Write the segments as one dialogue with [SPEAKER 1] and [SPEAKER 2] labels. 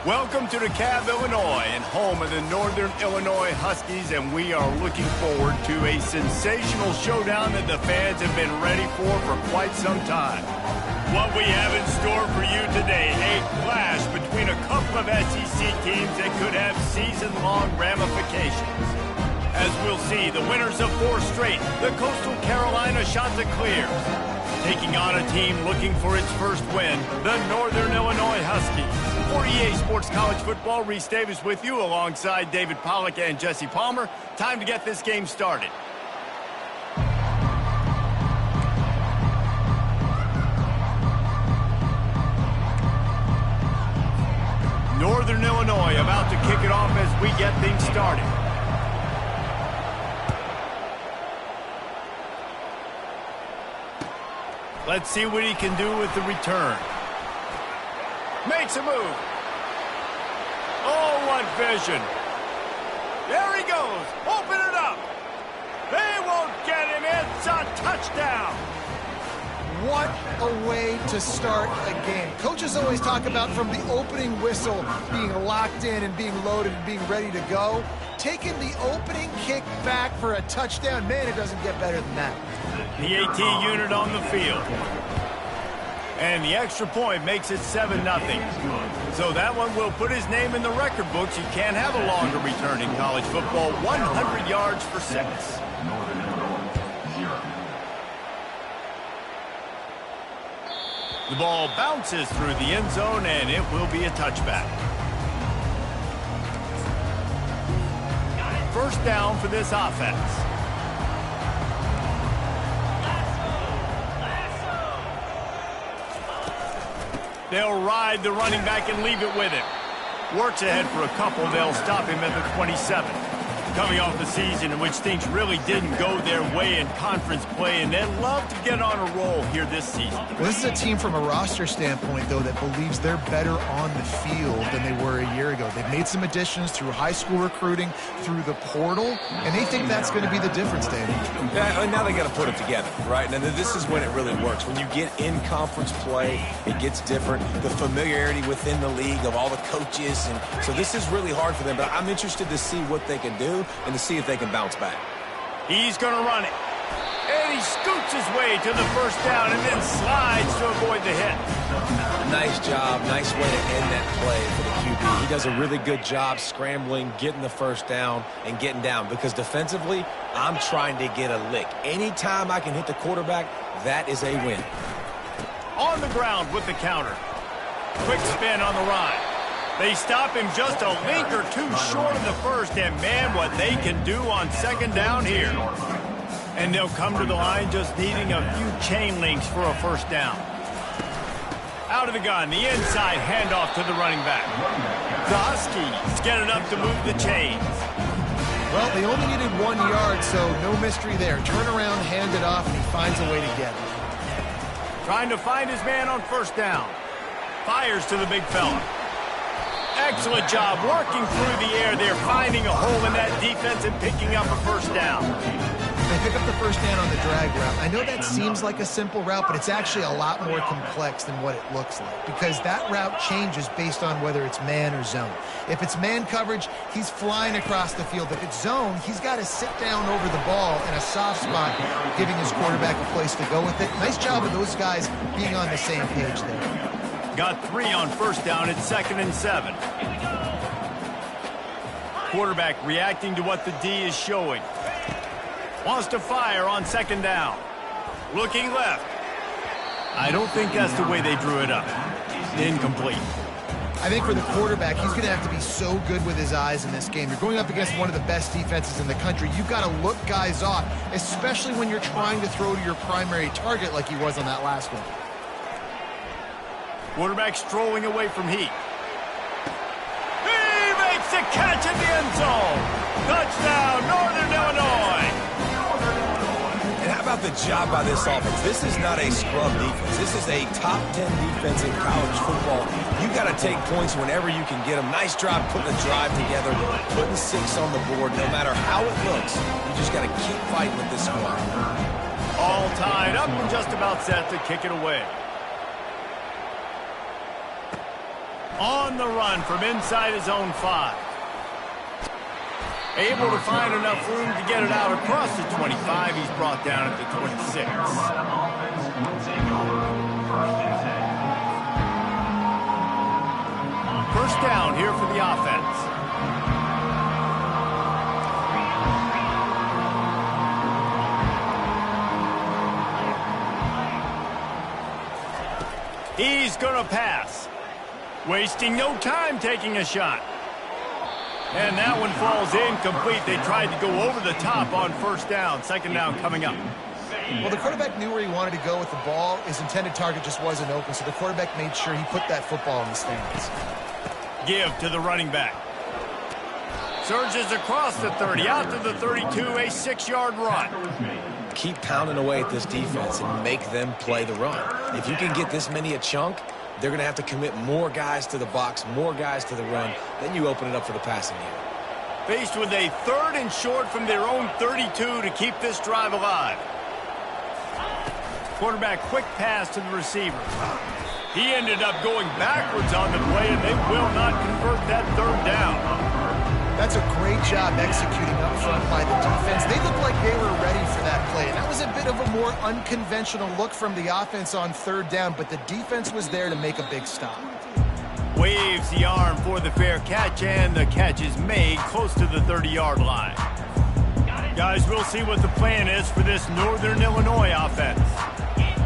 [SPEAKER 1] Welcome to DeKalb, Illinois, and home of the Northern Illinois Huskies, and we are looking forward to a sensational showdown that the fans have been ready for quite some time. What we have in store for you today, a clash between a couple of SEC teams that could have season-long ramifications. As we'll see, the winners of 4 straight, the Coastal Carolina Chanticleers, taking on a team looking for its first win, the Northern Illinois Huskies. For EA Sports College Football, Reese Davis with you alongside David Pollack and Jesse Palmer. Time to get this game started. Northern Illinois about to kick it off as we get things started. Let's see what he can do with the return. Makes a move. Oh, what vision. There he goes. Open it up. They won't get him. It's a touchdown.
[SPEAKER 2] What a way to start a game. Coaches always talk about from the opening whistle being locked in and being loaded and being ready to go. Taking the opening kick back for a touchdown, man, it doesn't get better than that.
[SPEAKER 1] The AT unit on the field. And the extra point makes it 7-0. So that one will put his name in the record books. You can't have a longer return in college football. 100 yards for 6. The ball bounces through the end zone, and it will be a touchback. First down for this offense. They'll ride the running back and leave it with him. Works ahead for a couple. They'll stop him at the 27. Coming off a season in which things really didn't go their way in conference play, and they'd love to get on a roll here this season.
[SPEAKER 2] Well, this is a team from a roster standpoint, though, that believes they're better on the field than they were a year ago. They've made some additions through high school recruiting, through the portal, and they think that's going to be the difference, David.
[SPEAKER 3] Yeah, and now they got to put it together, right? Now, this is when it really works. When you get in conference play, it gets different. The familiarity within the league of all the coaches, and so this is really hard for them, but I'm interested to see what they can do and to see if they can bounce back.
[SPEAKER 1] He's going to run it. And he scoots his way to the first down and then slides to avoid the hit.
[SPEAKER 3] Nice job. Nice way to end that play for the QB. He does a really good job scrambling, getting the first down, and getting down. Because defensively, I'm trying to get a lick. Anytime I can hit the quarterback, that is a win.
[SPEAKER 1] On the ground with the counter. Quick spin on the run. They stop him just a link or two short of the first, and man, what they can do on second down here. And they'll come to the line just needing a few chain links for a first down. Out of the gun, the inside handoff to the running back. The Huskies get it up to move the chains.
[SPEAKER 2] Well, they only needed 1 yard, so no mystery there. Turn around, hand it off, and he finds a way to get it.
[SPEAKER 1] Trying to find his man on first down. Fires to the big fella. Excellent job working through the air. They're finding a hole in that defense and picking up a first down.
[SPEAKER 2] They pick up the first down on the drag route. I know that seems like a simple route, but it's actually a lot more complex than what it looks like because that route changes based on whether it's man or zone. If it's man coverage, he's flying across the field. If it's zone, he's got to sit down over the ball in a soft spot, giving his quarterback a place to go with it. Nice job of those guys being on the same page there.
[SPEAKER 1] Got 3 on first down. It's 2nd and 7. Quarterback reacting to what the D is showing. Wants to fire on second down. Looking left. I don't think that's the way they drew it up. Incomplete.
[SPEAKER 2] I think for the quarterback, he's going to have to be so good with his eyes in this game. You're going up against one of the best defenses in the country. You've got to look guys off, especially when you're trying to throw to your primary target like he was on that last one.
[SPEAKER 1] Quarterback strolling away from heat. He makes the catch in the end zone. Touchdown, Northern Illinois.
[SPEAKER 3] And how about the job by this offense? This is not a scrub defense. This is a top 10 defense in college football. You got to take points whenever you can get them. Nice job putting a drive together, putting 6 on the board. No matter how it looks, you just got to keep fighting with this squad.
[SPEAKER 1] All tied up and just about set to kick it away. On the run from inside his own 5. Able to find enough room to get it out across the 25. He's brought down at the 26. First down here for the offense. He's going to pass. Wasting no time taking a shot. And that one falls incomplete. They tried to go over the top on first down. Second down coming up.
[SPEAKER 2] Well, the quarterback knew where he wanted to go with the ball. His intended target just wasn't open, so the quarterback made sure he put that football in the stands.
[SPEAKER 1] Give to the running back. Surges across the 30, out to the 32, a 6-yard run.
[SPEAKER 3] Keep pounding away at this defense and make them play the run. If you can get this many a chunk, they're going to have to commit more guys to the box, more guys to the run. Then you open it up for the passing game.
[SPEAKER 1] Faced with a 3rd and short from their own 32 to keep this drive alive. Quarterback quick pass to the receiver. He ended up going backwards on the play, and they will not convert that 3rd down.
[SPEAKER 2] That's a great job executing up front by the defense. They looked like they were ready for that play, and that was a bit of a more unconventional look from the offense on 3rd down, but the defense was there to make a big stop.
[SPEAKER 1] Waves the arm for the fair catch, and the catch is made close to the 30-yard line. Guys, we'll see what the plan is for this Northern Illinois offense.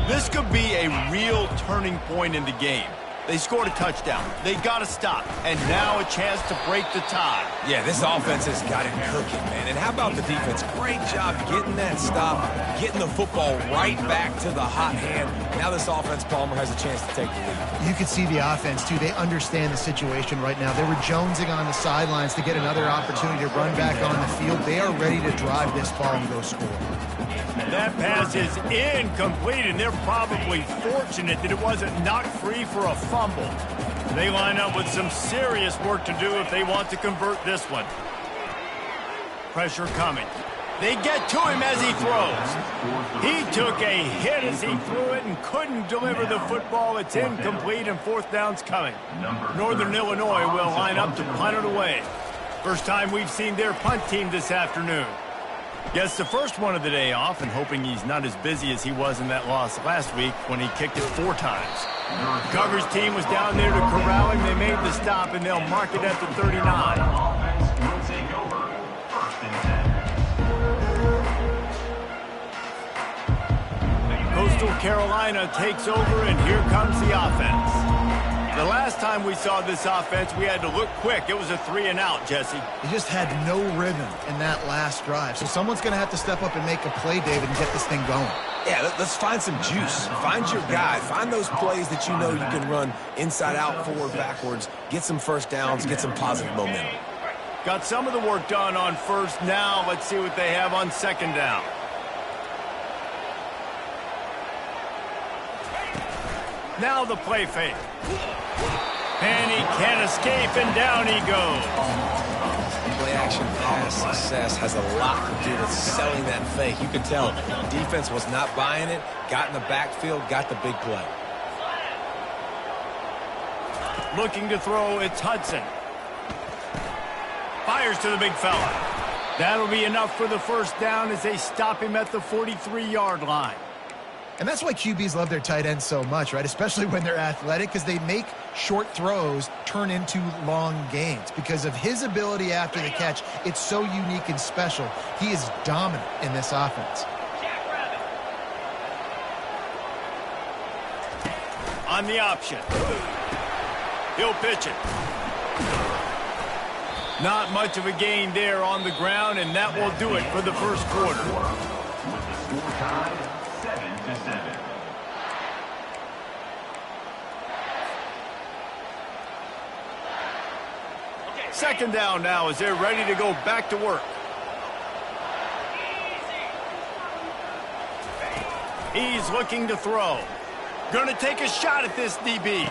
[SPEAKER 1] This could be a real turning point in the game. They scored a touchdown. They got to stop. And now a chance to break the tie.
[SPEAKER 3] Yeah, this offense has got it cooking, man. And how about the defense? Great job getting that stop, getting the football right back to the hot hand. Now this offense, Palmer, has a chance to take the lead.
[SPEAKER 2] You can see the offense, too. They understand the situation right now. They were jonesing on the sidelines to get another opportunity to run back on the field. They are ready to drive this ball and go score.
[SPEAKER 1] That pass is incomplete, and they're probably fortunate that it wasn't knocked free for a fumble. They line up with some serious work to do if they want to convert this one. Pressure coming. They get to him as he throws. He took a hit as he threw it and couldn't deliver the football. It's incomplete, and 4th down's coming. Northern Illinois will line up to punt it away. First time we've seen their punt team this afternoon. Gets the first one of the day off, and hoping he's not as busy as he was in that loss last week when he kicked it 4 times. The coverage team was down there to corral him. They made the stop, and they'll mark it at the 39. Coastal Carolina takes over, and here comes the offense. The last time we saw this offense, we had to look quick. It was a 3-and-out, Jesse.
[SPEAKER 2] They just had no rhythm in that last drive. So someone's going to have to step up and make a play, David, and get this thing going.
[SPEAKER 3] Yeah, let's find some juice. Find your guy. Find those plays that you know you can run inside out, forward, backwards. Get some first downs. Get some positive momentum.
[SPEAKER 1] Got some of the work done on first. Now let's see what they have on 2nd down. Now the play fake. And he can't escape, and down he goes.
[SPEAKER 3] Play action pass success has a lot to do with selling that fake. You can tell defense was not buying it, got in the backfield, got the big play.
[SPEAKER 1] Looking to throw, it's Hudson. Fires to the big fella. That'll be enough for the first down as they stop him at the 43-yard line.
[SPEAKER 2] And that's why QBs love their tight ends so much, right? Especially when they're athletic, because they make short throws turn into long gains. Because of his ability after the catch, it's so unique and special. He is dominant in this offense.
[SPEAKER 1] On the option. He'll pitch it. Not much of a gain there on the ground, and that will do it for the first quarter. Second down now as they're ready to go back to work. He's looking to throw. Going to take a shot at this DB.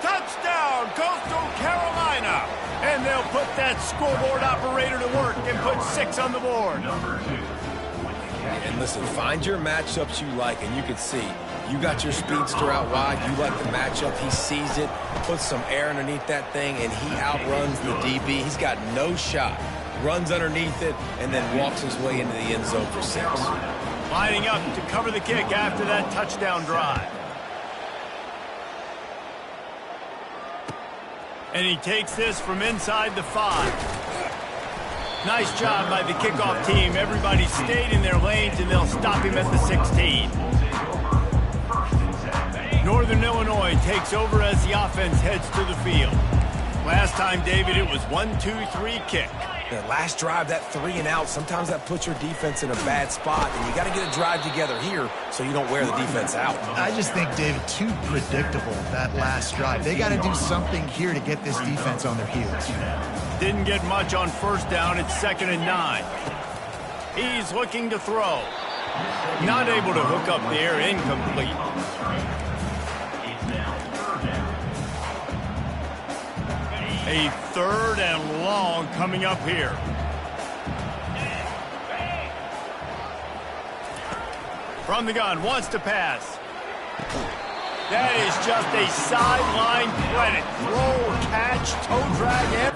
[SPEAKER 1] Touchdown, Coastal Carolina. And they'll put that scoreboard operator to work and put 6 on the board.
[SPEAKER 3] And listen, find your matchups you like, and you can see you got your speedster out wide. You like the matchup. He sees it, puts some air underneath that thing, and he outruns the DB. He's got no shot. Runs underneath it, and then walks his way into the end zone for 6.
[SPEAKER 1] Lining up to cover the kick after that touchdown drive. And he takes this from inside the 5. Nice job by the kickoff team. Everybody stayed in their lanes, and they'll stop him at the 16. Northern Illinois takes over as the offense heads to the field. Last time, David, it was 1-2-3 kick.
[SPEAKER 3] The last drive, that 3 and out, sometimes that puts your defense in a bad spot, and you got to get a drive together here so you don't wear the defense out.
[SPEAKER 2] I just think, David, too predictable, that last drive. They got to do something here to get this defense on their heels.
[SPEAKER 1] Didn't get much on first down. It's 2nd and 9. He's looking to throw. Not able to hook up there. Incomplete. A 3rd and long coming up here. From the gun, wants to pass. That is just a sideline credit. Throw, catch, toe drag,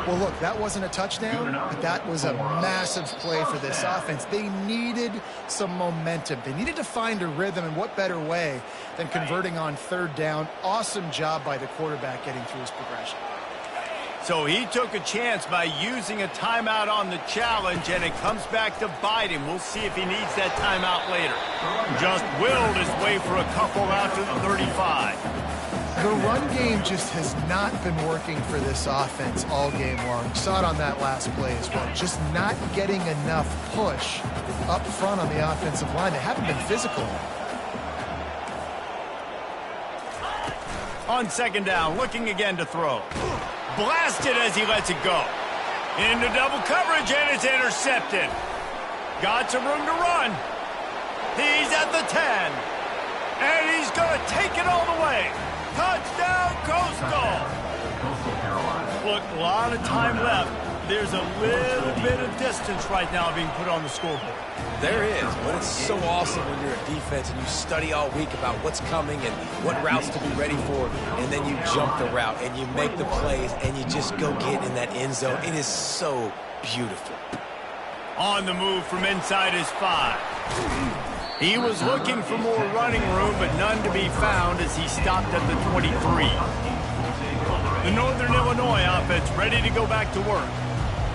[SPEAKER 2] Well, look, that wasn't a touchdown, but that was a massive play for this offense. They needed some momentum. They needed to find a rhythm, and what better way than converting on 3rd down. Awesome job by the quarterback getting through his progression.
[SPEAKER 1] So he took a chance by using a timeout on the challenge, and it comes back to bite him. We'll see if he needs that timeout later. Just willed his way for a couple out to the 35.
[SPEAKER 2] The run game just has not been working for this offense all game long. You saw it on that last play as well. Just not getting enough push up front on the offensive line. They haven't been physical.
[SPEAKER 1] On 2nd down, looking again to throw. Blasted as he lets it go. Into double coverage, and it's intercepted. Got some room to run. He's at the 10. And he's going to take it all the way. Touchdown, Coastal! Look, a lot of time left. There's a little bit of distance right now being put on the scoreboard.
[SPEAKER 3] There is, but it's so awesome when you're a defense and you study all week about what's coming and what routes to be ready for, and then you jump the route and you make the plays and you just go get in that end zone. It is so beautiful.
[SPEAKER 1] On the move from inside his 5. He was looking for more running room, but none to be found as he stopped at the 23. The Northern Illinois offense ready to go back to work.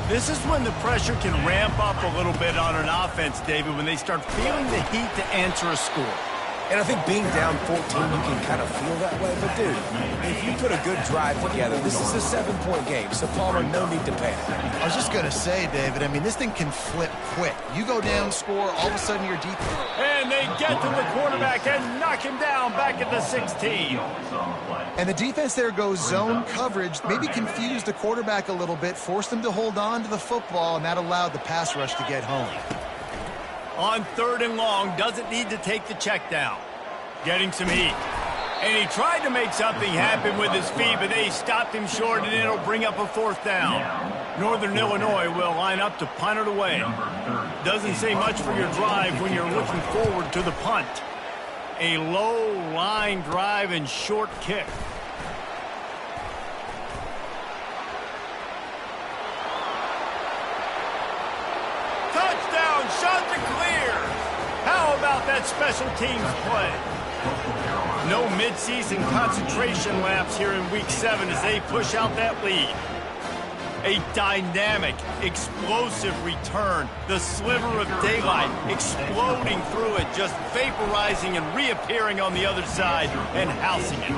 [SPEAKER 1] This is when the pressure can ramp up a little bit on an offense, David, when they start feeling the heat to answer a score.
[SPEAKER 3] And I think being down 14, you can kind of feel that way. But, dude, if you put a good drive together, this is a 7-point game. So, Palmer, no need to panic.
[SPEAKER 2] I was just going to say, David, I mean, this thing can flip quick. You go down, score, all of a sudden you're deep.
[SPEAKER 1] And they get to the quarterback and knock him down back at the 16.
[SPEAKER 2] And the defense there goes zone coverage, maybe confused the quarterback a little bit, forced him to hold on to the football, and that allowed the pass rush to get home.
[SPEAKER 1] On 3rd and long, doesn't need to take the check down. Getting some heat. And he tried to make something happen with his feet, but they stopped him short, and it'll bring up a 4th down. Northern Illinois will line up to punt it away. Doesn't say much for your drive when you're looking forward to the punt. A low line drive and short kick. Touchdown, shot to clear. How about that special teams play? No midseason concentration laps here in Week 7 as they push out that lead. A dynamic, explosive return. The sliver of daylight exploding through it, just vaporizing and reappearing on the other side and housing it.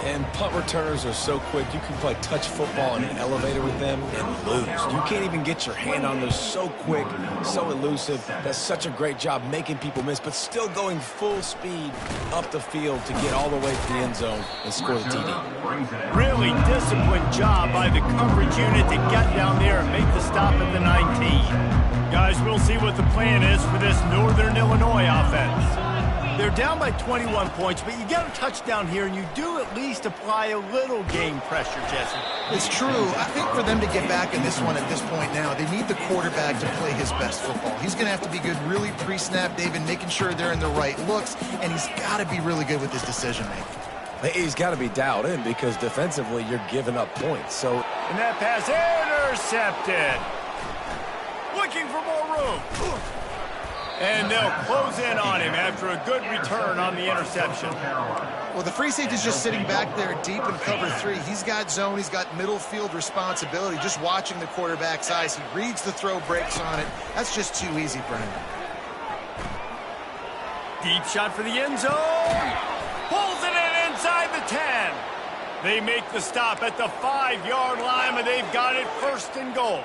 [SPEAKER 3] And punt returners are so quick. You can play touch football in an elevator with them and lose. You can't even get your hand on those. So quick, so elusive. Does such a great job making people miss, but still going full speed up the field to get all the way to the end zone and score the TD.
[SPEAKER 1] Really disciplined job by the coverage unit to get down there and make the stop at the 19. Guys, we'll see what the plan is for this Northern Illinois offense. They're down by 21 points, but you get a touchdown here, and you do at least apply a little game pressure, Jesse.
[SPEAKER 2] It's true. I think for them to get back in this one at this point now, they need the quarterback to play his best football. He's going to have to be good really pre-snap, David, making sure they're in the right looks, and he's got to be really good with his decision-making.
[SPEAKER 3] He's got to be dialed in because defensively you're giving up points. So,
[SPEAKER 1] and that pass intercepted. Looking for more room. And they'll close in on him after a good return on the interception.
[SPEAKER 2] Well, the free safety's just sitting back there deep in cover 3. He's got zone. He's got middle field responsibility. Just watching the quarterback's eyes. He reads the throw, breaks on it. That's just too easy for him.
[SPEAKER 1] Deep shot for the end zone. Pulls it in inside the 10. They make the stop at the 5-yard line, but they've got it first and goal.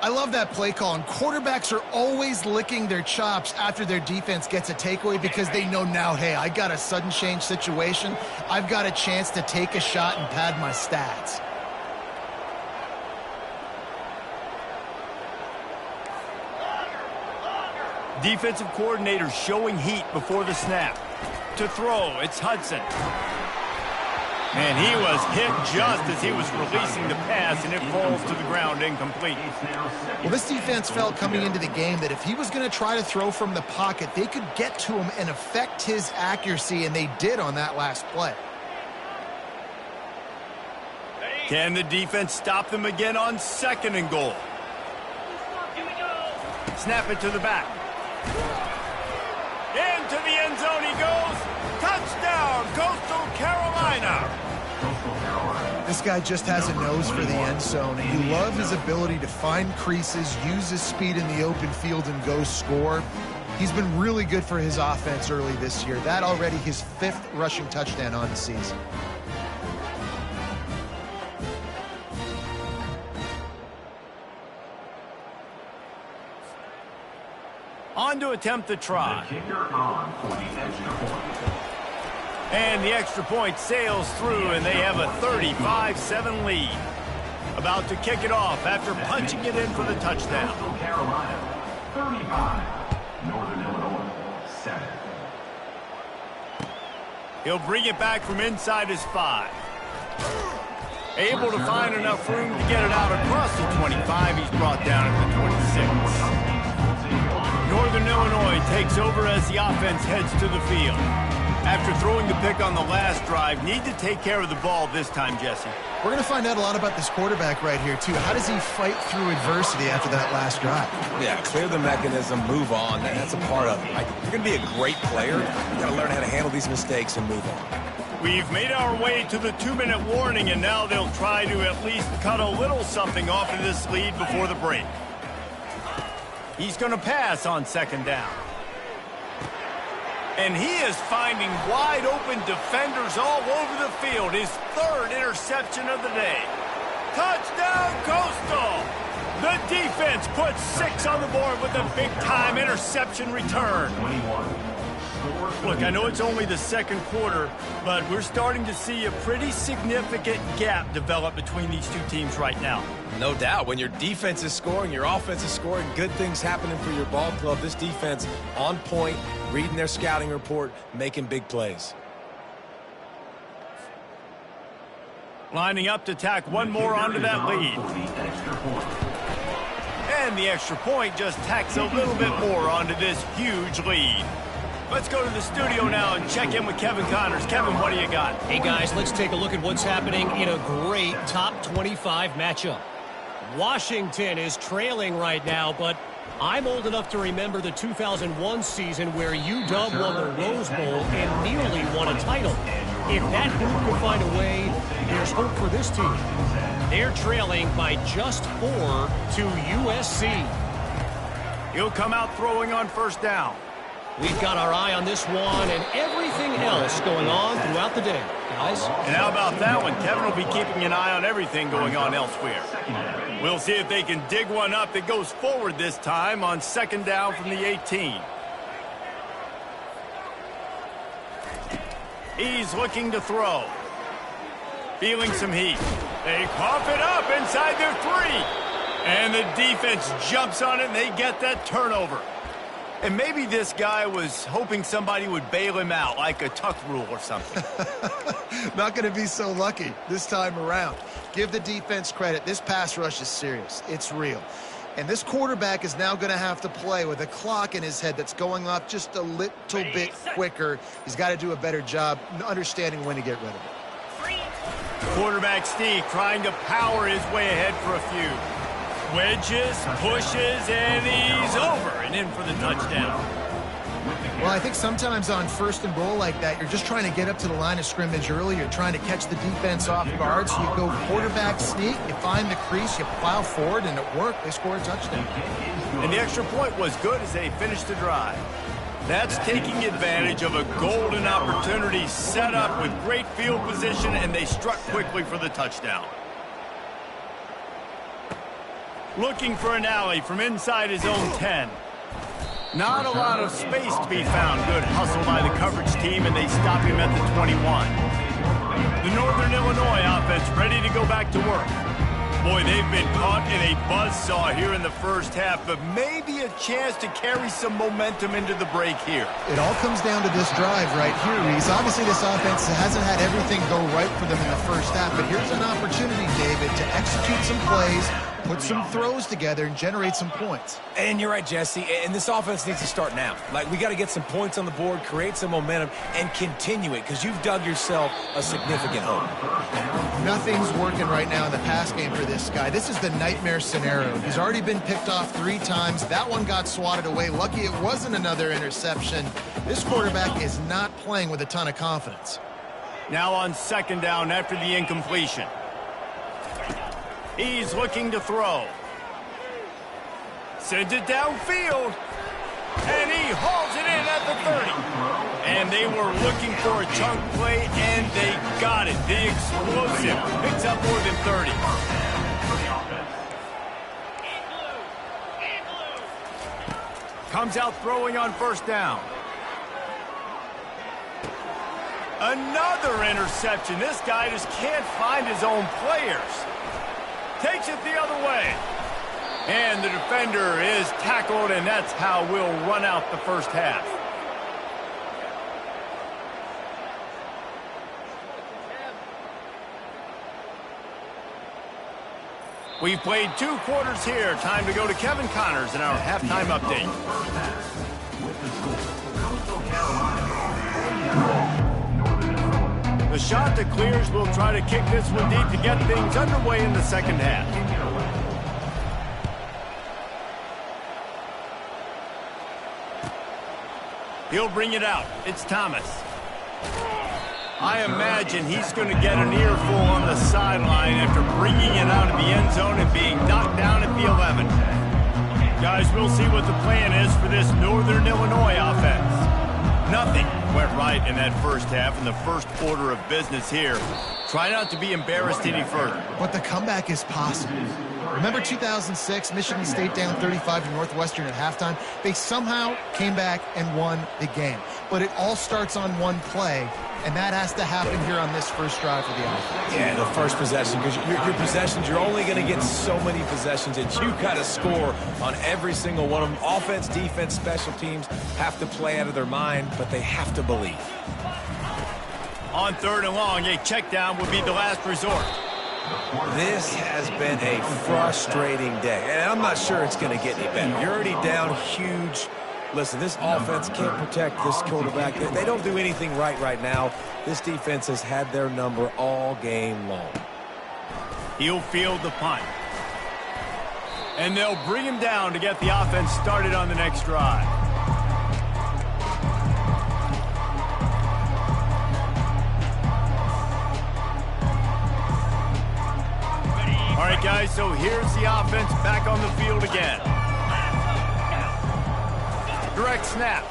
[SPEAKER 2] I love that play call, and quarterbacks are always licking their chops after their defense gets a takeaway because they know now, hey, I got a sudden change situation. I've got a chance to take a shot and pad my stats.
[SPEAKER 1] Defensive coordinator showing heat before the snap. To throw, it's Hudson. And he was hit just as he was releasing the pass, and it falls to the ground incomplete.
[SPEAKER 2] Well, this defense felt coming into the game that if he was going to try to throw from the pocket, they could get to him and affect his accuracy, and they did on that last play.
[SPEAKER 1] Can the defense stop them again on 2nd and goal? Snap it to the back. Into the end zone he goes. Touchdown, Coastal Carolina.
[SPEAKER 2] This guy just has a nose for the end zone, and you love his ability to find creases, use his speed in the open field, and go score. He's been really good for his offense early this year. That already his 5th rushing touchdown on the season.
[SPEAKER 1] On to attempt the try. And the extra point sails through, and they have a 35-7 lead. About to kick it off after punching it in for the touchdown.
[SPEAKER 4] Carolina, 35. Northern Illinois, 7.
[SPEAKER 1] He'll bring it back from inside his 5. Able to find enough room to get it out across the 25. He's brought down at the 26. Northern Illinois takes over as the offense heads to the field. After throwing the pick on the last drive, need to take care of the ball this time, Jesse.
[SPEAKER 2] We're going to find out a lot about this quarterback right here, too. How does he fight through adversity after that last drive?
[SPEAKER 3] Yeah, clear the mechanism, move on. That's a part of it. Like, if you're going to be a great player, you got to learn how to handle these mistakes and move on.
[SPEAKER 1] We've made our way to the 2-minute warning, and now they'll try to at least cut a little something off of this lead before the break. He's going to pass on 2nd down. And he is finding wide-open defenders all over the field. His 3rd interception of the day. Touchdown, Coastal! The defense puts 6 on the board with a big-time interception return. Look, I know it's only the 2nd quarter, but we're starting to see a pretty significant gap develop between these two teams right now.
[SPEAKER 3] No doubt. When your defense is scoring, your offense is scoring, good things happening for your ball club. This defense on point, reading their scouting report, making big plays.
[SPEAKER 1] Lining up to tack one more onto that lead. And the extra point just tacks a little bit more onto this huge lead. Let's go to the studio now and check in with Kevin Connors. Kevin, what do you got?
[SPEAKER 5] Hey, guys, let's take a look at what's happening in a great top 25 matchup. Washington is trailing right now, but I'm old enough to remember the 2001 season where UW won the Rose Bowl and nearly won a title. If that group can find a way, there's hope for this team. They're trailing by just 4 to USC.
[SPEAKER 1] He'll come out throwing on 1st down.
[SPEAKER 5] We've got our eye on this one and everything else going on throughout the day, guys.
[SPEAKER 1] And how about that one? Kevin will be keeping an eye on everything going on elsewhere. We'll see if they can dig one up that goes forward this time on 2nd down from the 18. He's looking to throw. Feeling some heat. They cough it up inside their 3. And the defense jumps on it, and they get that turnover. And maybe this guy was hoping somebody would bail him out, like a tuck rule or something.
[SPEAKER 2] Not going to be so lucky this time around. Give the defense credit. This pass rush is serious. It's real. And this quarterback is now going to have to play with a clock in his head that's going off just a little bit quicker. He's got to do a better job understanding when to get rid of it.
[SPEAKER 1] Quarterback Steve trying to power his way ahead for a few. Wedges, pushes, and he's over and in for the touchdown.
[SPEAKER 2] Well, I think sometimes on first and goal like that, you're just trying to get up to the line of scrimmage early. You're trying to catch the defense off guard. So you go quarterback sneak, you find the crease, you plow forward, and it worked. They score a touchdown.
[SPEAKER 1] And the extra point was good as they finished the drive. That's taking advantage of a golden opportunity set up with great field position, and they struck quickly for the touchdown. Looking for an alley from inside his own 10. Not a lot of space to be found. Good hustle by the coverage team, and they stop him at the 21. The Northern Illinois offense ready to go back to work. Boy, they've been caught in a buzzsaw here in the first half, but maybe a chance to carry some momentum into the break here.
[SPEAKER 2] It all comes down to this drive right here, Reese. Obviously, this offense hasn't had everything go right for them in the first half, but here's an opportunity, David, to execute some plays, put some throws together, and generate some points.
[SPEAKER 3] And you're right, Jesse, and this offense needs to start now. Like, we got to get some points on the board, create some momentum, and continue it, because you've dug yourself a significant hole.
[SPEAKER 2] Nothing's working right now in the pass game for this guy. This is the nightmare scenario. He's already been picked off 3 times. That one got swatted away. Lucky it wasn't another interception. This quarterback is not playing with a ton of confidence.
[SPEAKER 1] Now on second down after the incompletion. He's looking to throw. Sends it downfield. And he hauls it in at the 30. And they were looking for a chunk play, and they got it. The explosive picks up more than 30. Comes out throwing on first down. Another interception. This guy just can't find his own players. Takes it the other way. And the defender is tackled, and that's how we'll run out the first half. We've played 2 quarters here. Time to go to Kevin Connors in our halftime update. The shot that clears will try to kick this one deep to get things underway in the second half. He'll bring it out. It's Thomas. I imagine he's going to get an earful on the sideline after bringing it out of the end zone and being knocked down at the 11. Guys, we'll see what the plan is for this Northern Illinois offense. Nothing went right in that first half, in the first order of business here. Try not to be embarrassed any further.
[SPEAKER 2] But the comeback is possible. Remember 2006, Michigan State down 35 to Northwestern at halftime? They somehow came back and won the game. But it all starts on one play, and that has to happen here on this first drive for the offense.
[SPEAKER 3] Yeah, the first possession, because your possessions, you're only going to get so many possessions, and you've got to score on every single one of them. Offense, defense, special teams have to play out of their mind, but they have to believe.
[SPEAKER 1] On third and long, a check down would be the last resort.
[SPEAKER 3] This has been a frustrating day, and I'm not sure it's going to get any better. You're already down huge. Listen, this offense can't protect this quarterback. They don't do anything right now. This defense has had their number all game long.
[SPEAKER 1] He'll field the punt. And they'll bring him down to get the offense started on the next drive. All right, guys, so here's the offense back on the field again. Direct snap.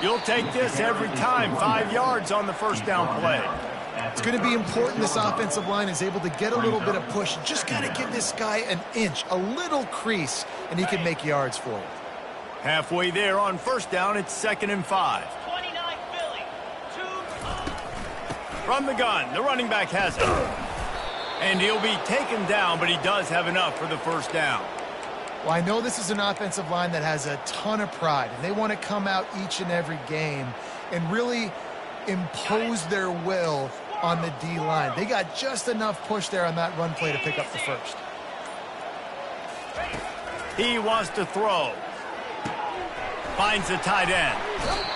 [SPEAKER 1] You'll take this every time. 5 yards on the first down play.
[SPEAKER 2] It's going to be important this offensive line is able to get a little bit of push. Just got to give this guy an inch, a little crease, and he can make yards for you.
[SPEAKER 1] Halfway there on first down, it's 2nd and 5.
[SPEAKER 5] 29 Philly. 2.
[SPEAKER 1] From the gun, the running back has it. And he'll be taken down, but he does have enough for the first down.
[SPEAKER 2] Well, I know this is an offensive line that has a ton of pride, and they want to come out each and every game and really impose their will on the D-line. They got just enough push there on that run play to pick up the first.
[SPEAKER 1] He wants to throw. Finds the tight end.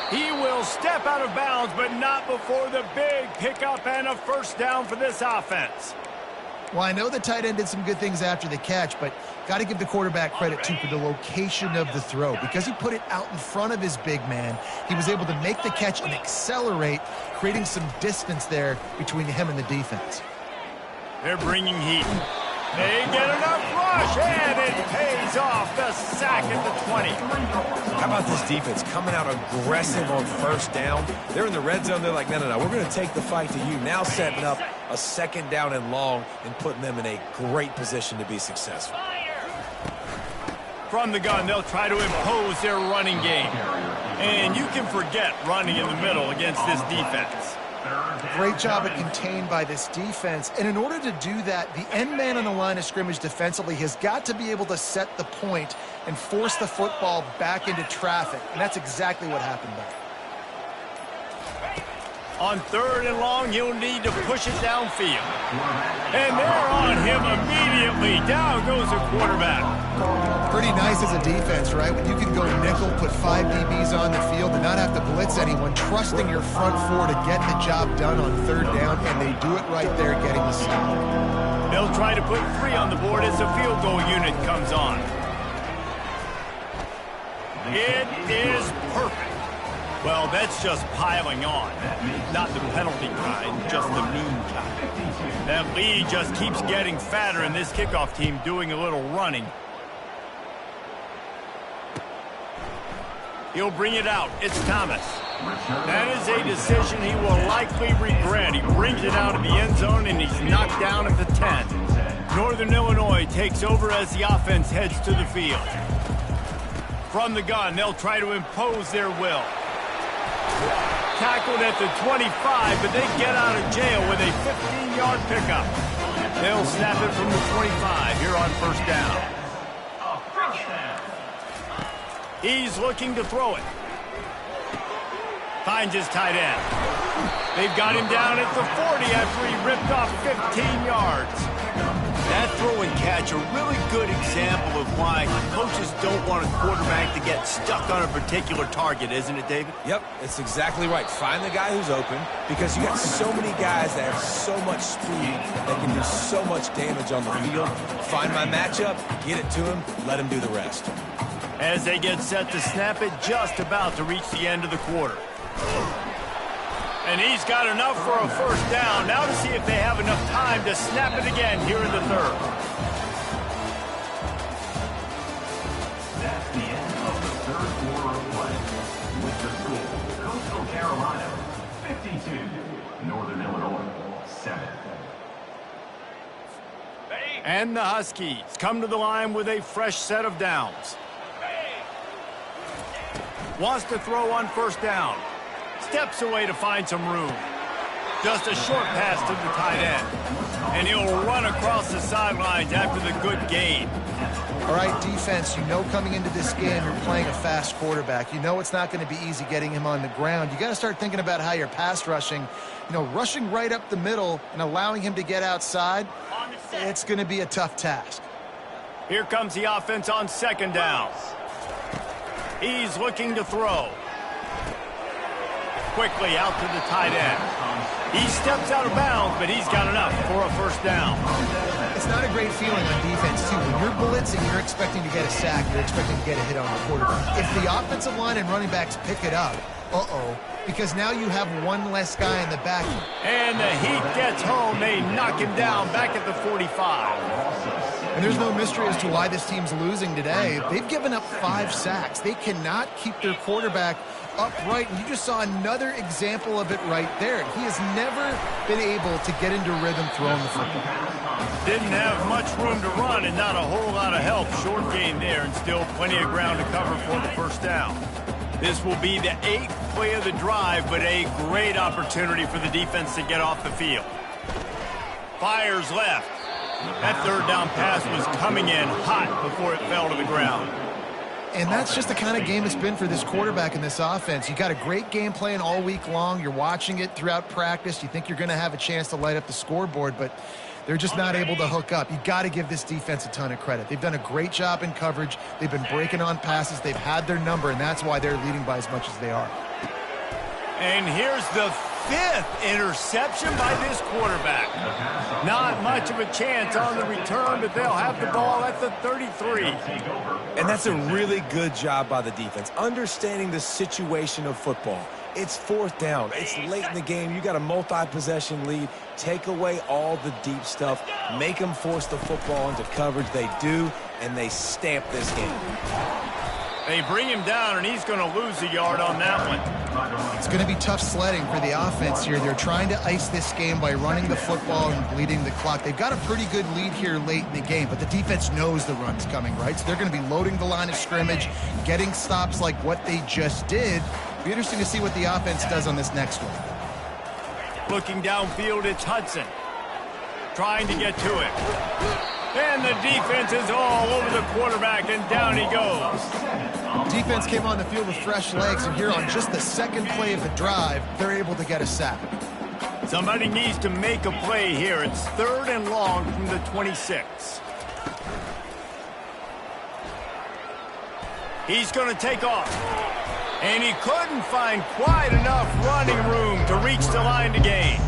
[SPEAKER 1] He will step out of bounds, but not before the big pickup and a first down for this offense.
[SPEAKER 2] Well, I know the tight end did some good things after the catch, but got to give the quarterback credit, too, for the location of the throw. Because he put it out in front of his big man, he was able to make the catch and accelerate, creating some distance there between him and the defense.
[SPEAKER 1] They're bringing heat. They get enough rush, and it pays off. The sack at the 20.
[SPEAKER 3] How about this defense coming out aggressive on first down? They're in the red zone. They're like, no, we're going to take the fight to you. Now setting up a second down and long and putting them in a great position to be successful.
[SPEAKER 1] From the gun, they'll try to impose their running game. And you can forget running in the middle against this defense.
[SPEAKER 2] Great job at contained by this defense. And in order to do that, the end man on the line of scrimmage defensively has got to be able to set the point and force the football back into traffic. And that's exactly what happened there.
[SPEAKER 1] On third and long, he'll need to push it downfield. And they're on him immediately. Down goes the quarterback.
[SPEAKER 2] Pretty nice as a defense, right? When you can go nickel, put 5 DBs on the field and not have to blitz anyone, trusting your front four to get the job done on third down, and they do it right there, getting the sack.
[SPEAKER 1] They'll try to put 3 on the board as the field goal unit comes on. It is perfect. Well, that's just piling on. Not the penalty kind, just the mean kind. That lead just keeps getting fatter, and this kickoff team doing a little running. He'll bring it out. It's Thomas. That is a decision he will likely regret. He brings it out of the end zone, and he's knocked down at the 10. Northern Illinois takes over as the offense heads to the field. From the gun, they'll try to impose their will. Tackled at the 25, but they get out of jail with a 15-yard pickup. They'll snap it from the 25 here on first down. He's looking to throw it. Finds his tight end. They've got him down at the 40 after he ripped off 15 yards. That throw and catch, a really good example of why coaches don't want a quarterback to get stuck on a particular target, isn't it, David?
[SPEAKER 3] Yep, it's exactly right. Find the guy who's open, because you got so many guys that have so much speed that can do so much damage on the field. Find my matchup, get it to him, let him do the rest.
[SPEAKER 1] As they get set to snap it, just about to reach the end of the quarter. And he's got enough for a first down. Now to see if they have enough time to snap it again here in the third.
[SPEAKER 4] That's the end of the third quarter of play. With the score, Coastal Carolina 52, Northern Illinois 7.
[SPEAKER 1] And the Huskies come to the line with a fresh set of downs. Wants to throw on first down. Steps away to find some room. Just a short pass to the tight end. And he'll run across the sidelines after the good gain.
[SPEAKER 2] All right, defense, you know coming into this game you're playing a fast quarterback. You know it's not going to be easy getting him on the ground. You got to start thinking about how you're pass rushing. You know, rushing right up the middle and allowing him to get outside, it's going to be a tough task.
[SPEAKER 1] Here comes the offense on second down. He's looking to throw. Quickly out to the tight end. He steps out of bounds, but he's got enough for a first down.
[SPEAKER 2] It's not a great feeling on defense, too. When you're blitzing, you're expecting to get a sack. You're expecting to get a hit on the quarterback. If the offensive line and running backs pick it up, because now you have one less guy in the back.
[SPEAKER 1] And the heat gets home. They knock him down back at the 45.
[SPEAKER 2] And there's no mystery as to why this team's losing today. They've given up 5 sacks. They cannot keep their quarterback upright, and you just saw another example of it right there. He has never been able to get into rhythm throwing the football.
[SPEAKER 1] Didn't have much room to run and not a whole lot of help. Short gain there and still plenty of ground to cover for the first down. This will be the 8th play of the drive, but a great opportunity for the defense to get off the field. Fires left. That third down pass was coming in hot before it fell to the ground.
[SPEAKER 2] And that's just the kind of game it's been for this quarterback in this offense. You got a great game plan all week long. You're watching it throughout practice. You think you're going to have a chance to light up the scoreboard, but they're just not able to hook up. You got to give this defense a ton of credit. They've done a great job in coverage. They've been breaking on passes. They've had their number, and that's why they're leading by as much as they are.
[SPEAKER 1] And here's the 5th interception by this quarterback. Not much of a chance on the return, but they'll have the ball at the 33.
[SPEAKER 3] And that's a really good job by the defense, understanding the situation of football. It's 4th down. It's late in the game. You got a multi-possession lead. Take away all the deep stuff. Make them force the football into coverage. They do, and they stamp this game.
[SPEAKER 1] They bring him down, and he's going to lose a yard on that one.
[SPEAKER 2] It's going to be tough sledding for the offense here. They're trying to ice this game by running the football and bleeding the clock. They've got a pretty good lead here late in the game, but the defense knows the run's coming, right? So they're going to be loading the line of scrimmage, getting stops like what they just did. Be interesting to see what the offense does on this next one.
[SPEAKER 1] Looking downfield, it's Hudson. Trying to get to it. And the defense is all over the quarterback, and down he goes.
[SPEAKER 2] Defense came on the field with fresh legs, and here on just the second play of the drive, they're able to get a sack.
[SPEAKER 1] Somebody needs to make a play here. It's 3rd and long from the 26. He's going to take off. And he couldn't find quite enough running room to reach the line to gain.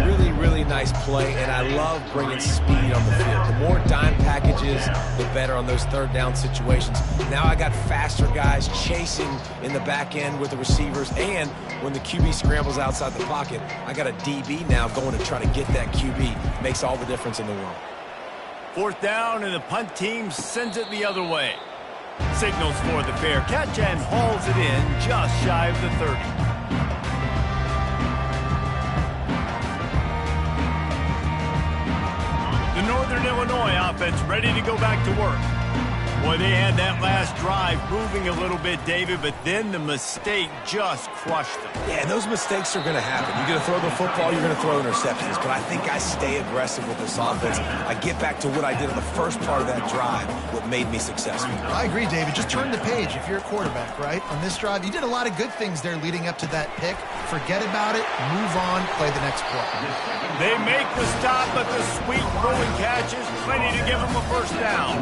[SPEAKER 3] Really, really nice play, and I love bringing speed on the field. The more dime packages, the better on those 3rd down situations. Now I got faster guys chasing in the back end with the receivers, and when the QB scrambles outside the pocket, I got a DB now going to try to get that QB. Makes all the difference in the world.
[SPEAKER 1] 4th down, and the punt team sends it the other way. Signals for the fair catch and hauls it in just shy of the 30. The Northern Illinois offense ready to go back to work. Boy, they had that last drive moving a little bit, David, but then the mistake just crushed them.
[SPEAKER 3] Yeah, and those mistakes are going to happen. You're going to throw the football, you're going to throw interceptions, but I think I stay aggressive with this offense. I get back to what I did in the first part of that drive, what made me successful.
[SPEAKER 2] I agree, David. Just turn the page if you're a quarterback, right? On this drive, you did a lot of good things there leading up to that pick. Forget about it, move on, play the next play.
[SPEAKER 1] They make the stop, but the sweet throwing catch is plenty to give them a 1st down.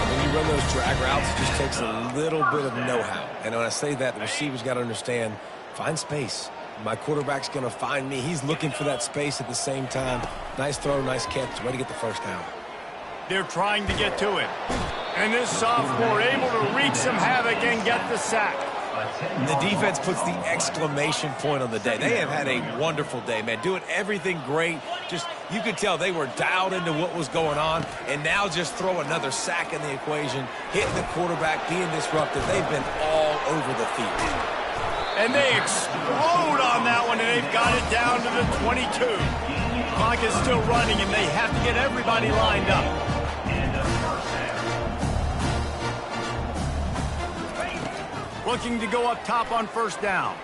[SPEAKER 3] When you run those drag routes, it just takes a little bit of know-how. And when I say that, the receiver's got to understand, find space. My quarterback's going to find me. He's looking for that space at the same time. Nice throw, nice catch. Way to get the 1st down.
[SPEAKER 1] They're trying to get to him. And this sophomore able to wreak some havoc and get the sack.
[SPEAKER 3] The defense puts the exclamation point on the day. They have had a wonderful day, man. Doing everything great. Just, you could tell they were dialed into what was going on. And now just throw another sack in the equation. Hitting the quarterback, being disruptive. They've been all over the field.
[SPEAKER 1] And they explode on that one, and they've got it down to the 22. Clock is still running, and they have to get everybody lined up. Looking to go up top on 1st down.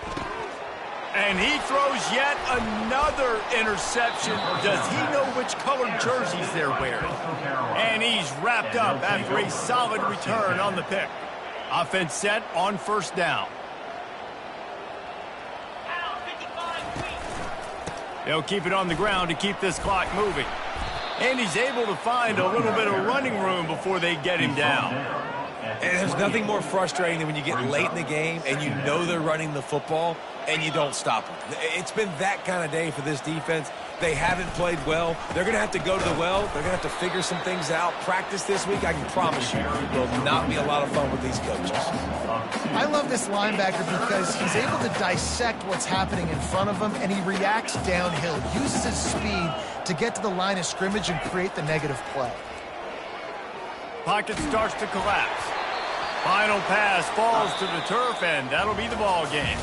[SPEAKER 1] And he throws yet another interception. Does he know which colored jerseys they're wearing? And he's wrapped up after a solid return on the pick. Offense set on 1st down. They'll keep it on the ground to keep this clock moving. And he's able to find a little bit of running room before they get him down.
[SPEAKER 3] And there's nothing more frustrating than when you get late in the game and you know they're running the football and you don't stop them. It's been that kind of day for this defense. They haven't played well. They're going to have to go to the well. They're going to have to figure some things out. Practice this week, I can promise you, will not be a lot of fun with these coaches.
[SPEAKER 2] I love this linebacker because he's able to dissect what's happening in front of him, and he reacts downhill, uses his speed to get to the line of scrimmage and create the negative play.
[SPEAKER 1] Pocket starts to collapse. Final pass falls to the turf, and that'll be the ball game.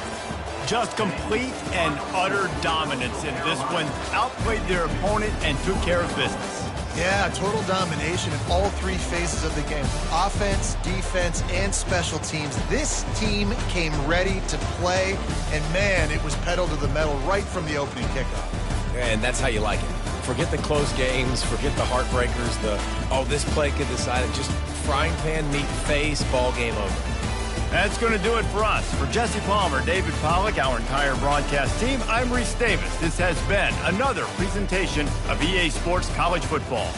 [SPEAKER 1] Just complete and utter dominance in this one. Outplayed their opponent and took care of business.
[SPEAKER 2] Yeah, total domination in all 3 phases of the game. Offense, defense, and special teams. This team came ready to play, and man, it was pedal to the metal right from the opening kickoff.
[SPEAKER 3] And that's how you like it. Forget the close games. Forget the heartbreakers. This play could decide it. Just frying pan meet face, ball game over.
[SPEAKER 1] That's going to do it for us. For Jesse Palmer, David Pollack, our entire broadcast team, I'm Reese Davis. This has been another presentation of EA Sports College Football.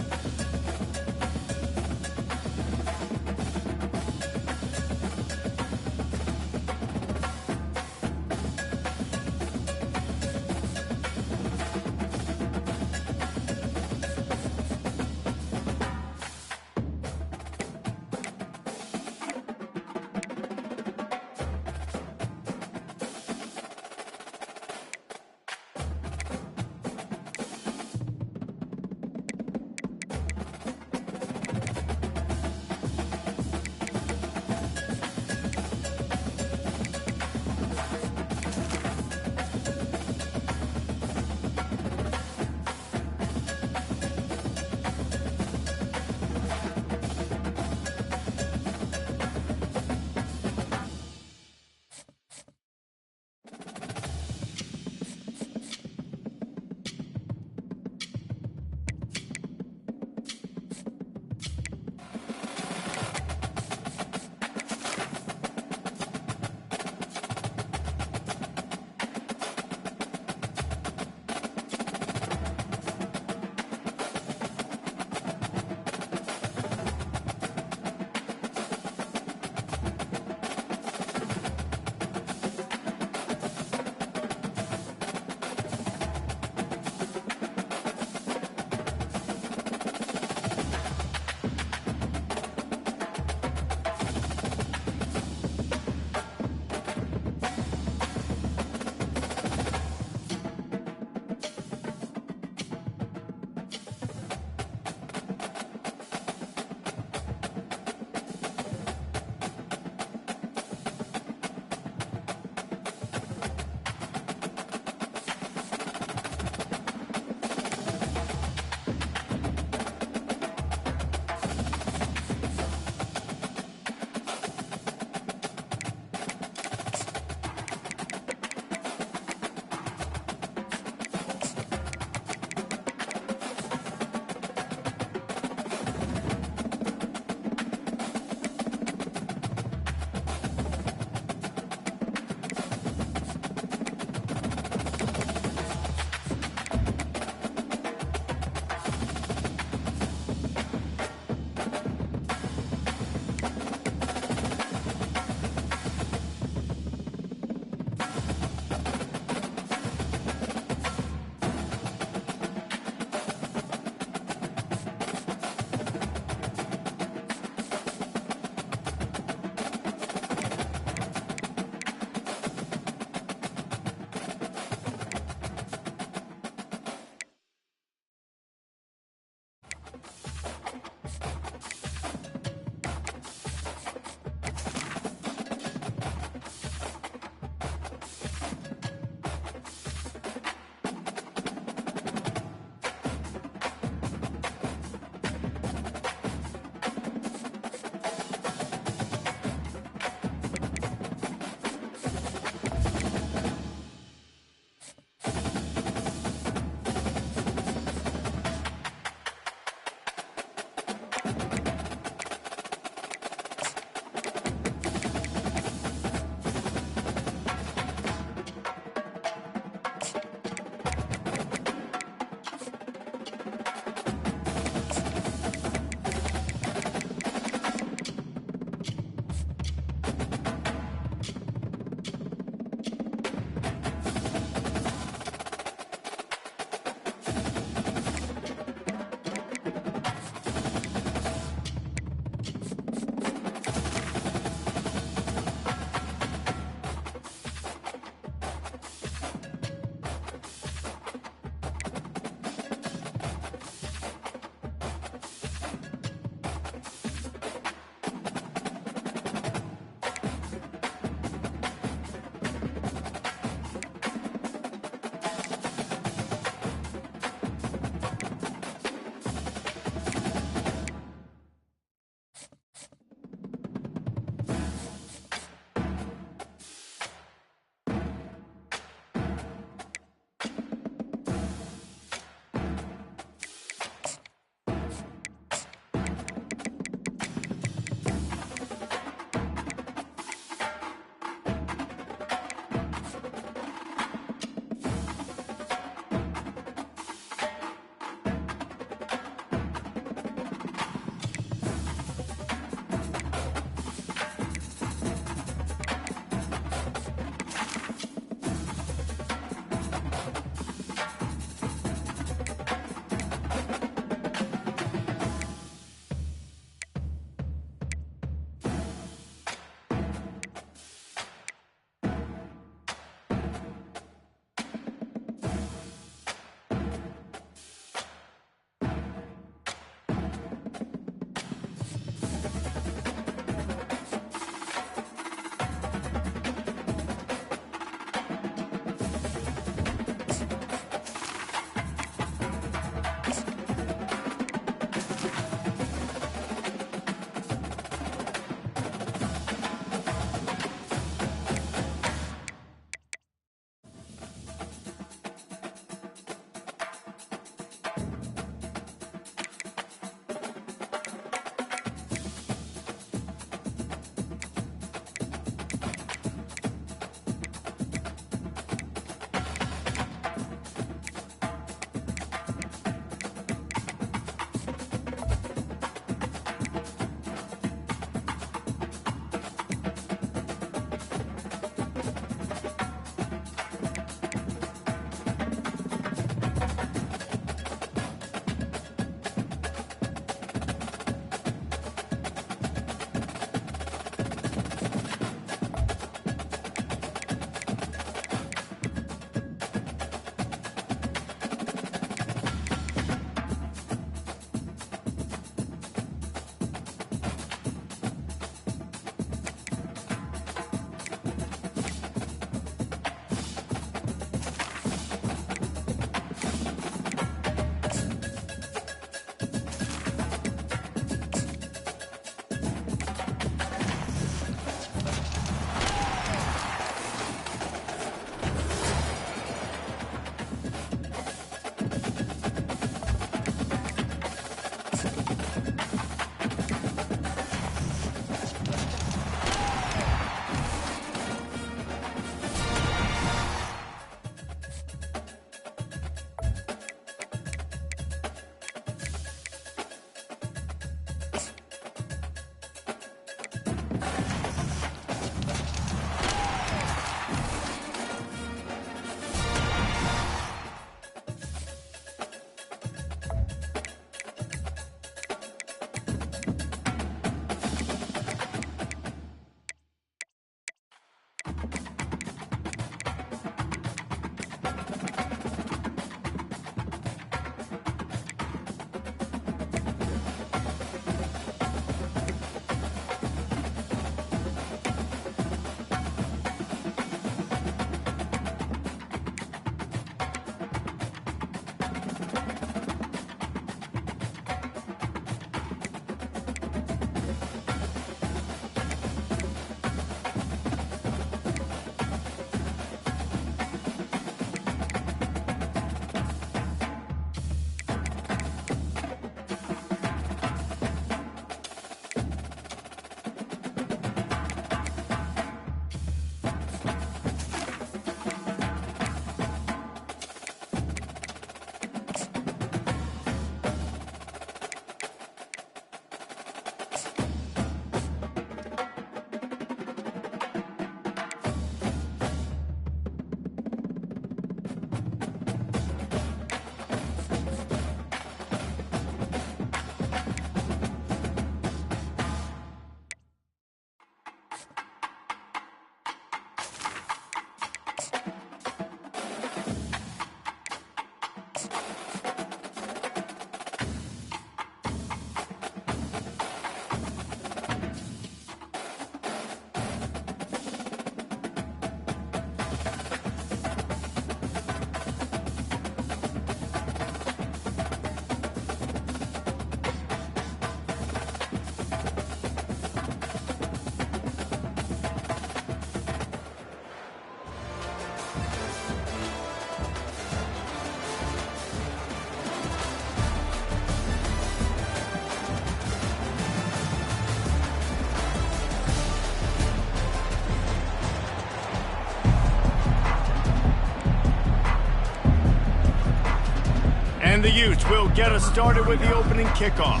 [SPEAKER 1] And the Utes will get us started with the opening kickoff.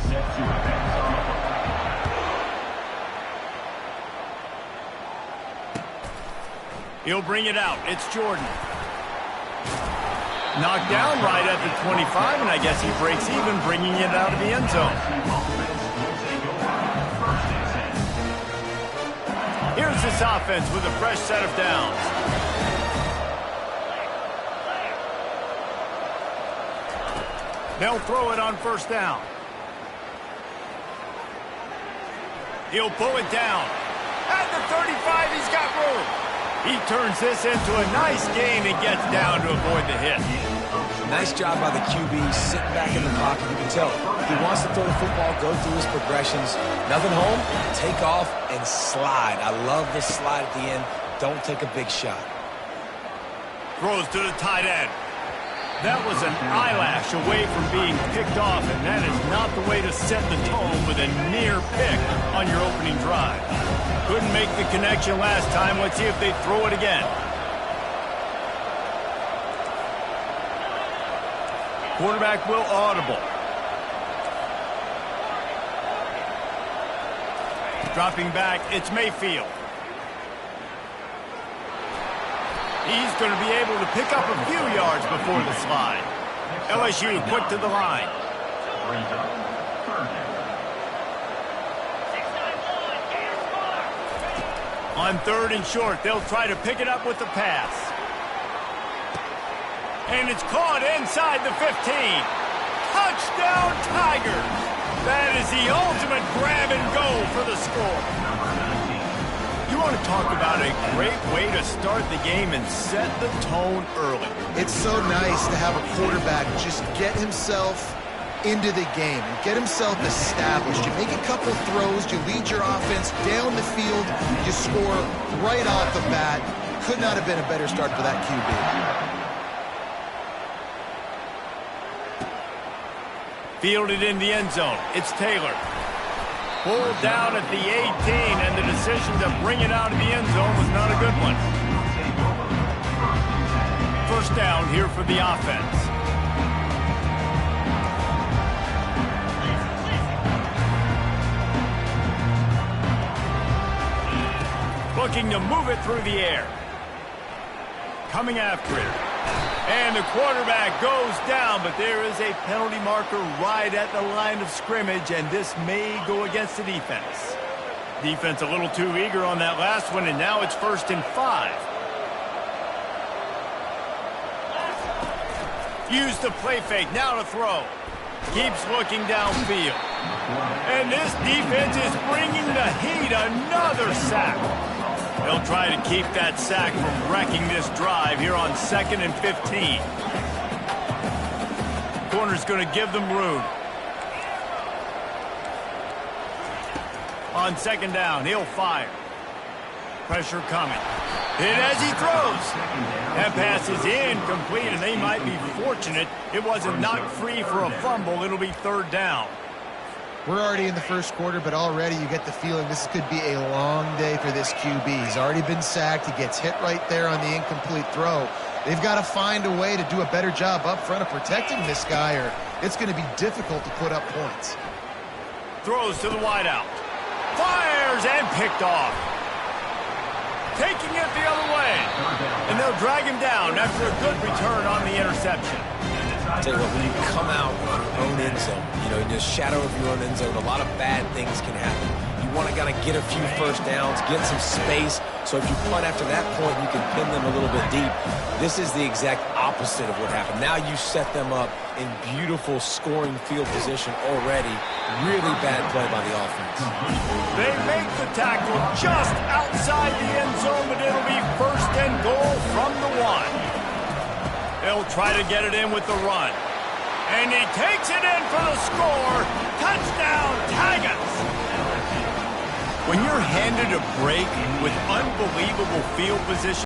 [SPEAKER 1] He'll bring it out. It's Jordan. Knocked down right at the 25, and I guess he breaks even, bringing it out of the end zone. Here's this offense with a fresh set of downs. They'll throw it on first down. He'll pull it down. At the 35, he's got room. He turns this into a nice gain and gets down to avoid the hit.
[SPEAKER 3] Nice job by the QB, sitting back in the pocket. You can tell he wants to throw the football, go through his progressions. Nothing home, take off and slide. I love the slide at the end. Don't take a big shot.
[SPEAKER 1] Throws to the tight end. That was an eyelash away from being picked off, and that is not the way to set the tone with a near pick on your opening drive. Couldn't make the connection last time. Let's see if they throw it again. Quarterback will audible. Dropping back, it's Mayfield. He's going to be able to pick up a few yards before the slide. LSU quick to the line. On third and short, they'll try to pick it up with the pass. And it's caught inside the 15. Touchdown Tigers! That is the ultimate grab and go for the score. You want to talk about a great way to start the game and set the tone early.
[SPEAKER 2] It's so nice to have a quarterback just get himself into the game and get himself established. You make a couple throws, you lead your offense down the field, you score right off the bat. Could not have been a better start for that QB.
[SPEAKER 1] Fielded in the end zone. It's Taylor. Pulled down at the 18, and the decision to bring it out of the end zone was not a good one. First down here for the offense. Looking to move it through the air. Coming after it. And the quarterback goes down, but there is a penalty marker right at the line of scrimmage, and this may go against the defense. Defense a little too eager on that last one, and now it's 1st and 5. Use the play fake, now to throw. Keeps looking downfield. And this defense is bringing the heat. Another sack. They'll try to keep that sack from wrecking this drive here on 2nd and 15. Corner's going to give them room. On 2nd down, he'll fire. Pressure coming. Hit as he throws. That pass is incomplete, and they might be fortunate it wasn't knocked free for a fumble. It'll be 3rd down.
[SPEAKER 2] We're already in the first quarter, but already you get the feeling this could be a long day for this QB. He's already been sacked. He gets hit right there on the incomplete throw. They've got to find a way to do a better job up front of protecting this guy, or it's going to be difficult to put up points.
[SPEAKER 1] Throws to the wideout. Fires and picked off. Taking it the other way. And they'll drag him down after a good return on the interception.
[SPEAKER 3] I'll tell you what, when you come out of your own end zone, in the shadow of your own end zone, a lot of bad things can happen. You want to get a few first downs, get some space, so if you punt after that point, you can pin them a little bit deep. This is the exact opposite of what happened. Now you set them up in beautiful scoring field position already. Really bad play by the offense.
[SPEAKER 1] They make the tackle just outside the end zone, but it'll be 1st and goal from the 1. They'll try to get it in with the run. And he takes it in for the score. Touchdown, Tigers! When you're handed a break with unbelievable field position,